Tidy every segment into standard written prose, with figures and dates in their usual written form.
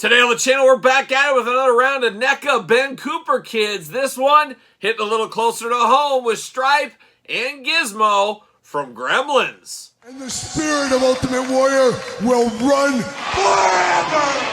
Today on the channel, we're back at it with another round of NECA Ben Cooper Kids. This one hitting a little closer to home with Stripe and Gizmo from Gremlins. And the spirit of Ultimate Warrior will run forever!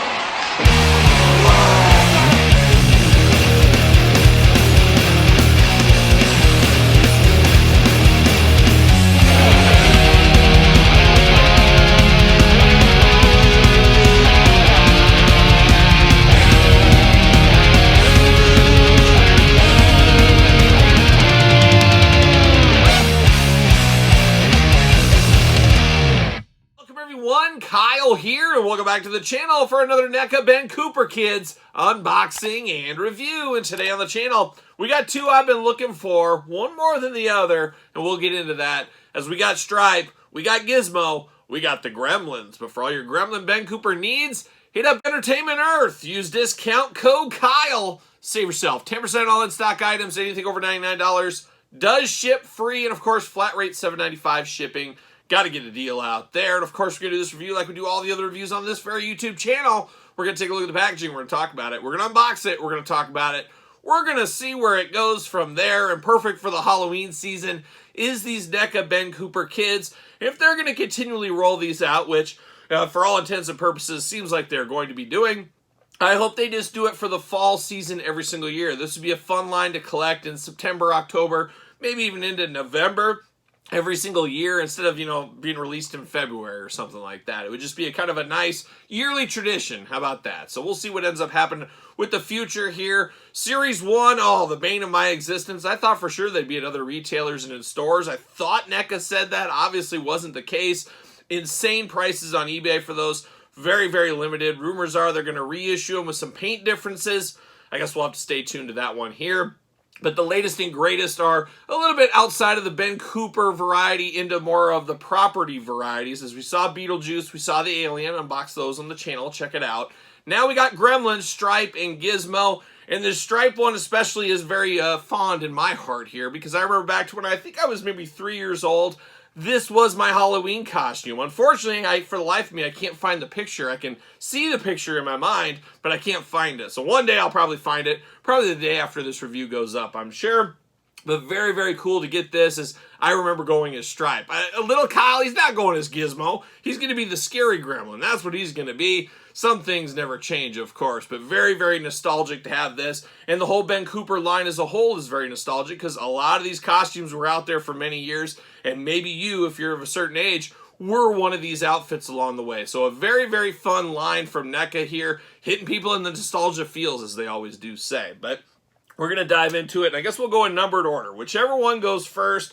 Kyle here, and welcome back to the channel for another NECA Ben Cooper Kids unboxing and review. And today on the channel, we got two I've been looking for, one more than the other, and we'll get into that. As we got Stripe, we got Gizmo, we got the Gremlins. But for all your Gremlin Ben Cooper needs, hit up Entertainment Earth. Use discount code Kyle. Save yourself 10% all in-stock items, anything over $99. Does ship free, and of course, flat rate $7.95 shipping. Got to get a deal out there. And of course, we're going to do this review like we do all the other reviews on this very YouTube channel. We're going to take a look at the packaging. We're going to talk about it. We're going to unbox it. We're going to talk about it. We're going to see where it goes from there. And perfect for the Halloween season is these NECA Ben Cooper Kids. If they're going to continually roll these out, which for all intents and purposes seems like they're going to be doing, I hope they just do it for the fall season every single year. This would be a fun line to collect in September, October, maybe even into November. Every single year instead of, being released in February or something like that. It would just be a kind of a nice yearly tradition. How about that? So we'll see what ends up happening with the future here. Series 1, the bane of my existence. I thought for sure they'd be at other retailers and in stores. I thought NECA said that. Obviously wasn't the case. Insane prices on eBay for those. Very, very limited. Rumors are they're going to reissue them with some paint differences. I guess we'll have to stay tuned to that one here. But the latest and greatest are a little bit outside of the Ben Cooper variety into more of the property varieties. As we saw Beetlejuice, we saw the Alien, unbox those on the channel, check it out. Now we got Gremlins, Stripe, and Gizmo. And the Stripe one especially is very fond in my heart here because I remember back to when I think I was maybe 3 years old. This was my Halloween costume. Unfortunately, for the life of me, I can't find the picture. I can see the picture in my mind, but I can't find it. So one day I'll probably find it, probably the day after this review goes up, I'm sure. But very, very cool to get this, as I remember going as Stripe. A little Kyle, he's not going as Gizmo. He's going to be the scary gremlin. That's what he's going to be. Some things never change, of course, but very, very nostalgic to have this. And the whole Ben Cooper line as a whole is very nostalgic because a lot of these costumes were out there for many years, and maybe you, if you're of a certain age, were one of these outfits along the way. So a very, very fun line from NECA here, hitting people in the nostalgia feels, as they always do say. But we're going to dive into it, and I guess we'll go in numbered order. Whichever one goes first.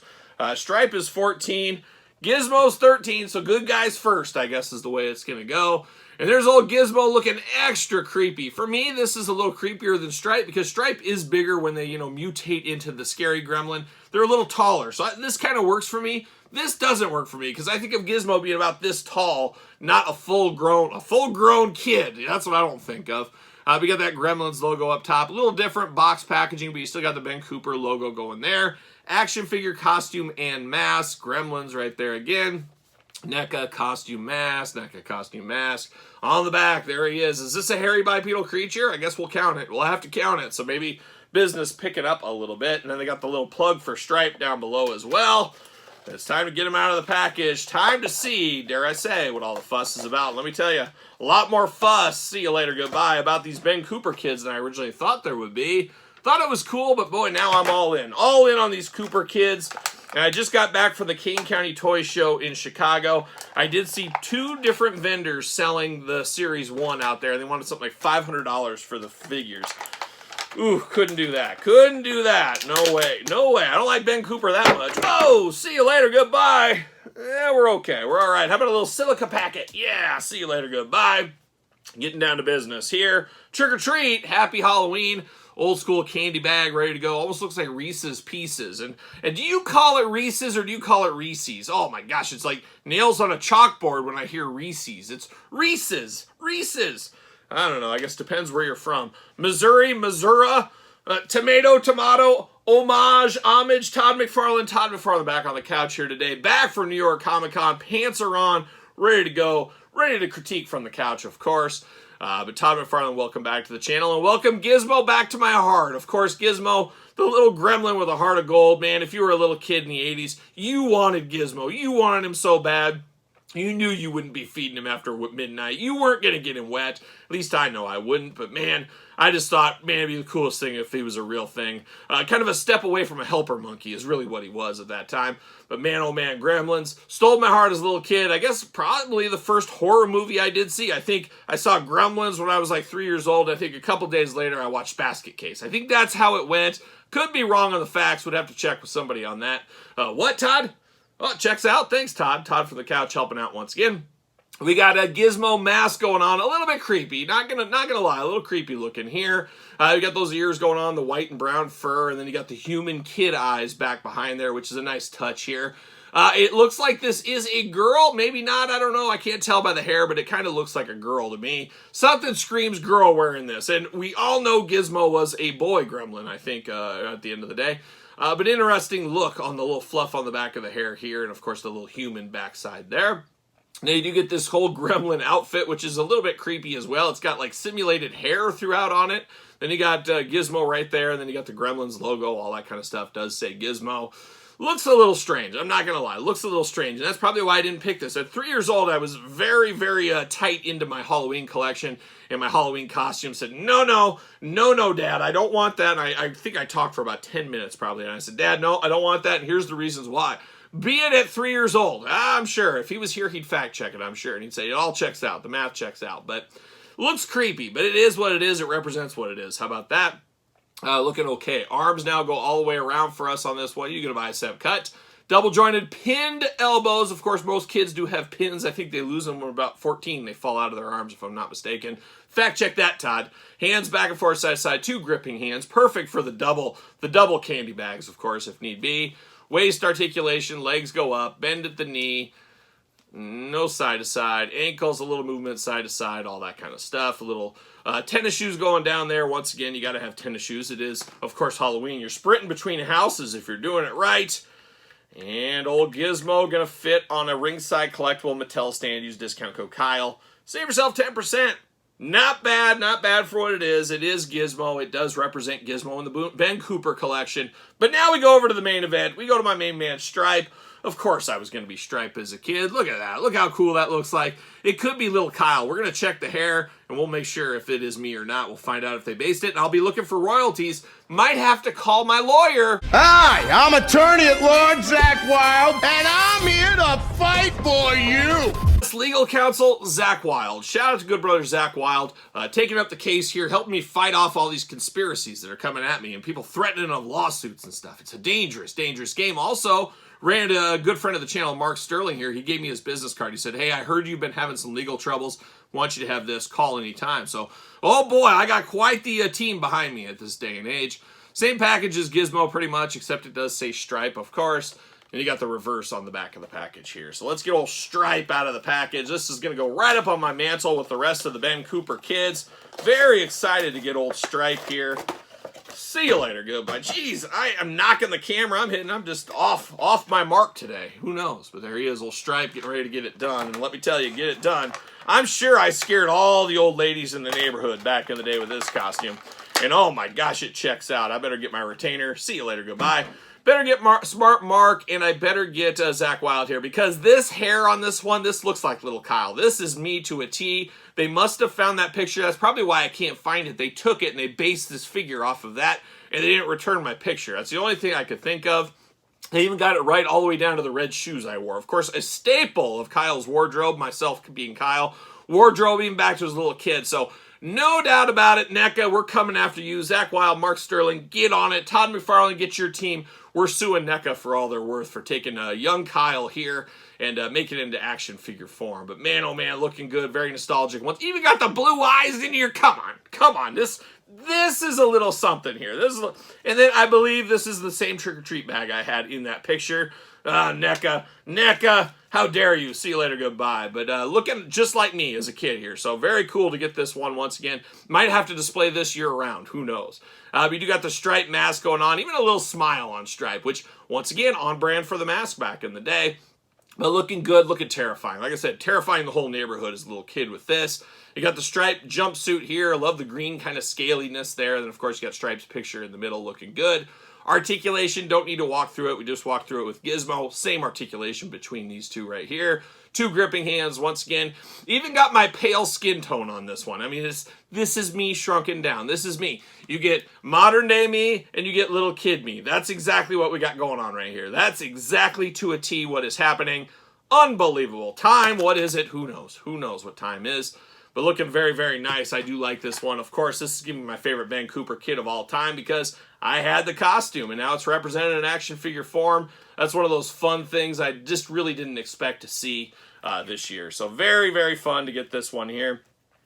Stripe is 14, Gizmo's 13, so good guys first, I guess is the way it's going to go. And there's old Gizmo looking extra creepy. For me, this is a little creepier than Stripe because Stripe is bigger when they, mutate into the scary gremlin. They're a little taller, so this kind of works for me. This doesn't work for me because I think of Gizmo being about this tall, not a full-grown kid. That's what I don't think of. We got that Gremlins logo up top. A little different box packaging, but you still got the Ben Cooper logo going there. Action figure, costume, and mask. Gremlins right there again. NECA costume mask, NECA costume mask. On the back, there he is. Is this a hairy bipedal creature? I guess we'll count it. We'll have to count it. So maybe business pick it up a little bit. And then they got the little plug for Stripe down below as well. It's time to get him out of the package. Time to see, dare I say, what all the fuss is about. Let me tell you, a lot more fuss, see you later, goodbye, about these Ben Cooper Kids than I originally thought there would be. Thought it was cool, but boy, now I'm all in. All in on these Cooper Kids. And I just got back from the Kane County Toy Show in Chicago. I did see 2 different vendors selling the Series 1 out there. They wanted something like $500 for the figures. Ooh, couldn't do that. Couldn't do that. No way. No way. I don't like Ben Cooper that much. Oh, see you later. Goodbye. Yeah, we're okay. We're all right. How about a little silica packet? Yeah, see you later. Goodbye. Getting down to business here. Trick or treat. Happy Halloween. Old school candy bag ready to go. Almost looks like Reese's Pieces. And do you call it Reese's or do you call it Reese's? Oh my gosh, it's like nails on a chalkboard when I hear Reese's. It's Reese's. Reese's. I don't know. I guess depends where you're from. Missouri, Missouri, tomato, homage, Todd McFarlane back on the couch here today. Back from New York Comic Con. Pants are on, ready to go, ready to critique from the couch, of course. But Todd McFarlane, welcome back to the channel, and welcome Gizmo back to my heart. Of course, Gizmo, the little gremlin with a heart of gold. Man, if you were a little kid in the 80s, you wanted Gizmo. You wanted him so bad. You knew you wouldn't be feeding him after midnight. You weren't going to get him wet. At least I know I wouldn't. But man, I just thought, man, it'd be the coolest thing if he was a real thing. Kind of a step away from a helper monkey is really what he was at that time. But man, oh man, Gremlins stole my heart as a little kid. I guess probably the first horror movie I did see. I think I saw Gremlins when I was like 3 years old. I think a couple days later I watched Basket Case. I think that's how it went. Could be wrong on the facts. Would have to check with somebody on that. What, Todd? Oh, it checks out. Thanks, Todd. Todd from the couch helping out once again. We got a Gizmo mask going on. A little bit creepy. Not gonna lie. A little creepy looking here. You got those ears going on, the white and brown fur, and then you got the human kid eyes back behind there, which is a nice touch here. It looks like this is a girl. Maybe not. I don't know. I can't tell by the hair, but it kind of looks like a girl to me. Something screams girl wearing this. And we all know Gizmo was a boy gremlin, I think, at the end of the day. But interesting look on the little fluff on the back of the hair here, and of course the little human backside there. Now you do get this whole gremlin outfit, which is a little bit creepy as well. It's got like simulated hair throughout on it. Then you got Gizmo right there, and then you got the Gremlins logo, all that kind of stuff does say Gizmo. Looks a little strange, I'm not gonna lie. Looks a little strange, and that's probably why I didn't pick this. At 3 years old, I was very, very tight into my Halloween collection, and my Halloween costume said, no, Dad, I don't want that. And I think I talked for about 10 minutes probably, and I said, Dad, no, I don't want that, and here's the reasons why. Being at 3 years old, I'm sure, if he was here, he'd fact check it, I'm sure, and he'd say, it all checks out, the math checks out, but looks creepy, but it is what it is, it represents what it is. How about that? Looking okay. Arms now go all the way around for us on this one. You get a bicep cut. Double jointed pinned elbows. Of course, most kids do have pins. I think they lose them when about 14. They fall out of their arms, if I'm not mistaken. Fact check that, Todd. Hands back and forth, side to side. 2 gripping hands. Perfect for the double candy bags, of course, if need be. Waist articulation. Legs go up. Bend at the knee. No side to side. Ankles, a little movement side to side. All that kind of stuff. A little tennis shoes going down there. Once again, you got to have tennis shoes. It is, of course, Halloween. You're sprinting between houses if you're doing it right. And old Gizmo going to fit on a ringside collectible Mattel stand. Use discount code Kyle. Save yourself 10%. Not bad, not bad for what it is. It is Gizmo. It does represent Gizmo in the Ben Cooper collection. But now we go over to the main event. We go to my main man, Stripe. Of course I was going to be Stripe as a kid. Look at that. Look how cool that looks like. It could be little Kyle. We're going to check the hair, and we'll make sure if it is me or not. We'll find out if they based it, and I'll be looking for royalties. Might have to call my lawyer. Hi, I'm attorney at law Zach Wild, and I'm here to fight for you. Legal counsel, Zach Wild. Shout out to good brother Zach Wild, taking up the case here, helping me fight off all these conspiracies that are coming at me and people threatening of lawsuits and stuff. It's a dangerous, dangerous game. Also, ran into a good friend of the channel, Mark Sterling here. He gave me his business card. He said, hey, I heard you've been having some legal troubles. Want you to have this. Call anytime. So, oh boy, I got quite the team behind me at this day and age. Same package as Gizmo pretty much, except it does say Stripe, of course. And you got the reverse on the back of the package here. So let's get old Stripe out of the package. This is going to go right up on my mantle with the rest of the Ben Cooper kids. Very excited to get old Stripe here. See you later, goodbye. Jeez, I am knocking the camera. I'm just off my mark today. Who knows? But there he is, old Stripe, getting ready to get it done. And let me tell you, get it done. I'm sure I scared all the old ladies in the neighborhood back in the day with this costume. And oh my gosh, it checks out. I better get my retainer. See you later, goodbye. Better get Smart Mark, and I better get Zach Wild here, because this hair on this one, this looks like little Kyle. This is me to a T. They must have found that picture. That's probably why I can't find it. They took it and they based this figure off of that, and they didn't return my picture. That's the only thing I could think of. They even got it right all the way down to the red shoes I wore. Of course, a staple of Kyle's wardrobe, myself being Kyle, wardrobe even back to his little kid. So no doubt about it, NECA, we're coming after you. Zach Wild, Mark Sterling, get on it. Todd McFarlane, get your team. We're suing NECA for all they're worth for taking young Kyle here and making it into action figure form. But man, oh man, looking good, very nostalgic. Once even got the blue eyes in here. Come on. This is a little something here. And then I believe this is the same trick-or-treat bag I had in that picture. NECA, how dare you? See you later, goodbye. But looking just like me as a kid here. So very cool to get this one once again. Might have to display this year-round. Who knows? You do got the Stripe mask going on. Even a little smile on Stripe, which, once again, on brand for the mask back in the day. But looking good, looking terrifying. Like I said, terrifying the whole neighborhood as a little kid with this. You got the striped jumpsuit here. I love the green kind of scaliness there. And then, of course, you got Stripe's picture in the middle looking good. Articulation, don't need to walk through it. We just walked through it with Gizmo. Same articulation between these two right here. Two gripping hands, once again. Even got my pale skin tone on this one. I mean, this is me shrunken down. This is me. You get modern day me and you get little kid me. That's exactly what we got going on right here. That's exactly to a T what is happening. Unbelievable. Time, what is it? Who knows? Who knows what time is? But looking very, very nice. I do like this one. Of course, this is giving me my favorite Ben Cooper kid of all time because I had the costume and now it's represented in action figure form. That's one of those fun things I just really didn't expect to see this year. So very, very fun to get this one here.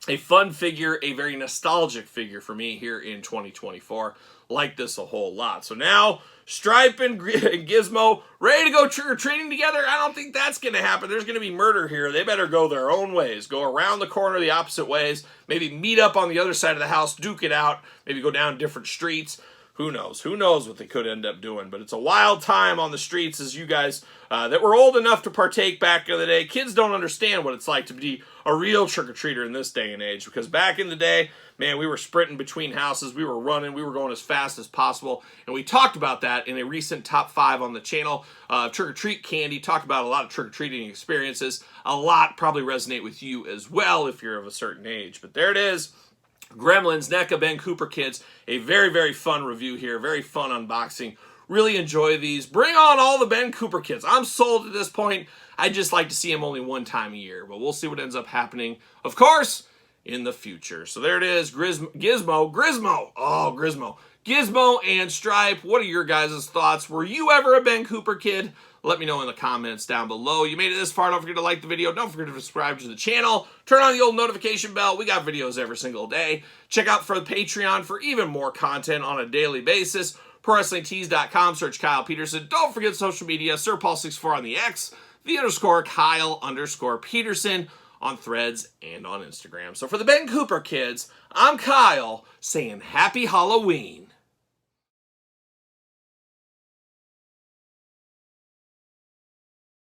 A fun figure, a very nostalgic figure for me here in 2024. Like this a whole lot. So now, Stripe and Gizmo ready to go trick-or-treating together? I don't think that's going to happen. There's going to be murder here. They better go their own ways. Go around the corner the opposite ways. Maybe meet up on the other side of the house, duke it out. Maybe go down different streets. Who knows? Who knows what they could end up doing? But it's a wild time on the streets as you guys that were old enough to partake back in the day. Kids don't understand what it's like to be a real trick-or-treater in this day and age. Because back in the day, man, we were sprinting between houses. We were running. We were going as fast as possible. And we talked about that in a recent top 5 on the channel. Trick-or-treat candy. Talked about a lot of trick-or-treating experiences. A lot probably resonate with you as well if you're of a certain age. But there it is. Gremlins, NECA, Ben Cooper kids. A very, very fun review here. Very fun unboxing. Really enjoy these. Bring on all the Ben Cooper kids. I'm sold at this point. I just like to see them only one time a year. But we'll see what ends up happening, of course, in the future. So there it is. Gizmo. Oh, Gizmo and Stripe. What are your guys' thoughts? Were you ever a Ben Cooper kid? Let me know in the comments down below. You made it this far. Don't forget to like the video. Don't forget to subscribe to the channel. Turn on the old notification bell. We got videos every single day. Check out for the Patreon for even more content on a daily basis. ProWrestlingTees.com. Search Kyle Peterson. Don't forget social media. SirPaul64 on the X. _Kyle_Peterson on Threads and on Instagram. So for the Ben Cooper kids, I'm Kyle saying Happy Halloween.